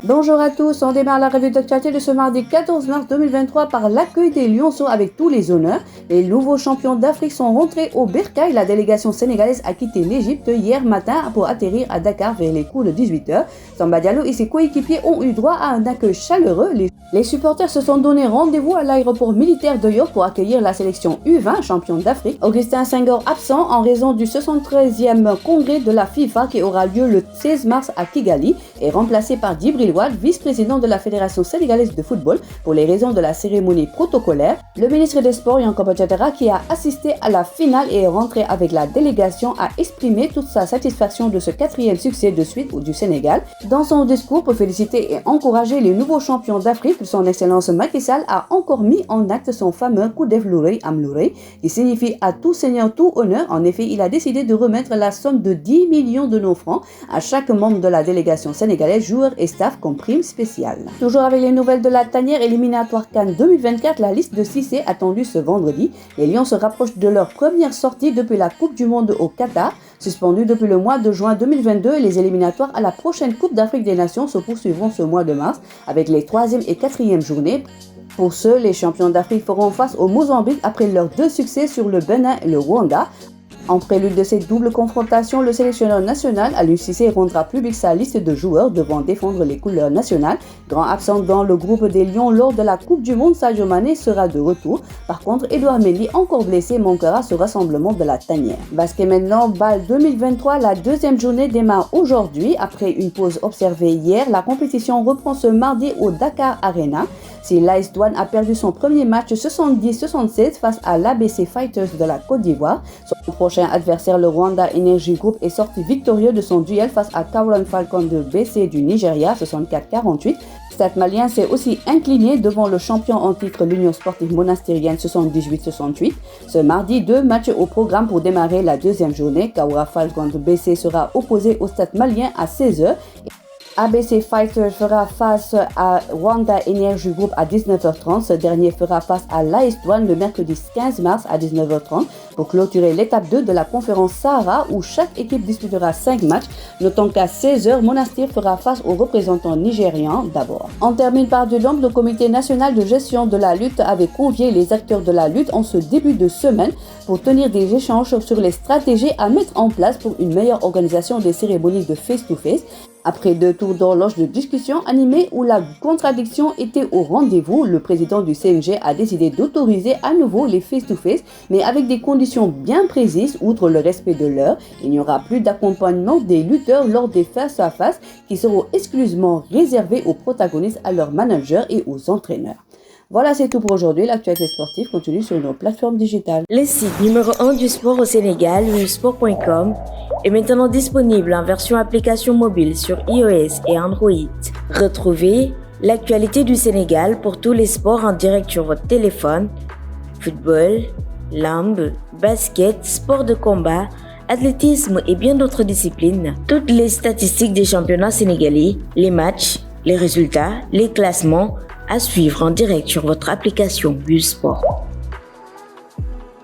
Bonjour à tous, on démarre la revue d'actualité de ce mardi 14 mars 2023 par l'accueil des Lionceaux avec tous les honneurs. Les nouveaux champions d'Afrique sont rentrés au Bercail. La délégation sénégalaise a quitté l'Égypte hier matin pour atterrir à Dakar vers les coups de 18h. Samba Diallo et ses coéquipiers ont eu droit à un accueil chaleureux. Les supporters se sont donné rendez-vous à l'aéroport militaire de Yoff pour accueillir la sélection U20 champion d'Afrique. Augustin Senghor absent en raison du 73e congrès de la FIFA qui aura lieu le 16 mars à Kigali est remplacé par Djibril Wade, vice-président de la Fédération sénégalaise de football, pour les raisons de la cérémonie protocolaire. Le ministre des Sports, Yankhoba Diattara, qui a assisté à la finale et est rentré avec la délégation, a exprimé toute sa satisfaction de ce 4e succès de suite du Sénégal. Dans son discours pour féliciter et encourager les nouveaux champions d'Afrique, son Excellence Macky Sall a encore mis en acte son fameux Kudef Lourey Am Lourey, qui signifie à tout seigneur tout honneur. En effet, il a décidé de remettre la somme de 10 millions de nos francs à chaque membre de la délégation sénégalaise, joueurs et staff comme prime spéciale. Toujours avec les nouvelles de la tanière éliminatoire CAN 2024, la liste de 6 est attendue ce vendredi. Les Lions se rapprochent de leur première sortie depuis la Coupe du Monde au Qatar. Suspendus depuis le mois de juin 2022, les éliminatoires à la prochaine Coupe d'Afrique des Nations se poursuivront ce mois de mars avec les 3e et 4e journées. Pour ceux, les champions d'Afrique feront face au Mozambique après leurs 2 succès sur le Bénin et le Rwanda. En prélude de cette double confrontation, le sélectionneur national Aliou Cissé rendra public sa liste de joueurs devant défendre les couleurs nationales. Grand absent dans le groupe des Lions lors de la Coupe du Monde, Sadio Mané sera de retour. Par contre, Edouard Mendy, encore blessé, manquera ce rassemblement de la tanière. Basket maintenant, BAL 2023, la 2e journée démarre aujourd'hui. Après une pause observée hier, la compétition reprend ce mardi au Dakar Arena. Si l'AS Douanes a perdu son premier match 70-76 face à l'ABC Fighters de la Côte d'Ivoire, son prochain adversaire, le Rwanda Energy Group, est sorti victorieux de son duel face à Kaolan Falcons de BC du Nigeria 64-48. Stade Malien s'est aussi incliné devant le champion en titre, l'Union Sportive Monastirienne 78-68. Ce mardi, 2 matchs au programme pour démarrer la 2e journée. Kaoura Falcons de BC sera opposé au Stade Malien à 16h. ABC Fighters fera face à Rwanda Energy Group à 19h30. Ce dernier fera face à l'AS Douanes le mercredi 15 mars à 19h30 pour clôturer l'étape 2 de la conférence Sahara où chaque équipe disputera 5 matchs. Notons qu'à 16h, Monastir fera face aux représentants nigérians d'abord. On termine par du lampe. Le comité national de gestion de la lutte avait convié les acteurs de la lutte en ce début de semaine pour tenir des échanges sur les stratégies à mettre en place pour une meilleure organisation des cérémonies de face-to-face. Après 2 tours d'horloge de discussion animés où la contradiction était au rendez-vous, le président du CNG a décidé d'autoriser à nouveau les face-to-face, mais avec des conditions bien précises. Outre le respect de l'heure, il n'y aura plus d'accompagnement des lutteurs lors des face-à-face qui seront exclusivement réservés aux protagonistes, à leurs managers et aux entraîneurs. Voilà, c'est tout pour aujourd'hui. L'actualité sportive continue sur nos plateformes digitales. Le site numéro 1 du sport au Sénégal, sport.com, est maintenant disponible en version application mobile sur iOS et Android. Retrouvez l'actualité du Sénégal pour tous les sports en direct sur votre téléphone. Football, lambe, basket, sport de combat, athlétisme et bien d'autres disciplines. Toutes les statistiques des championnats sénégalais, les matchs, les résultats, les classements, à suivre en direct sur votre application Sport.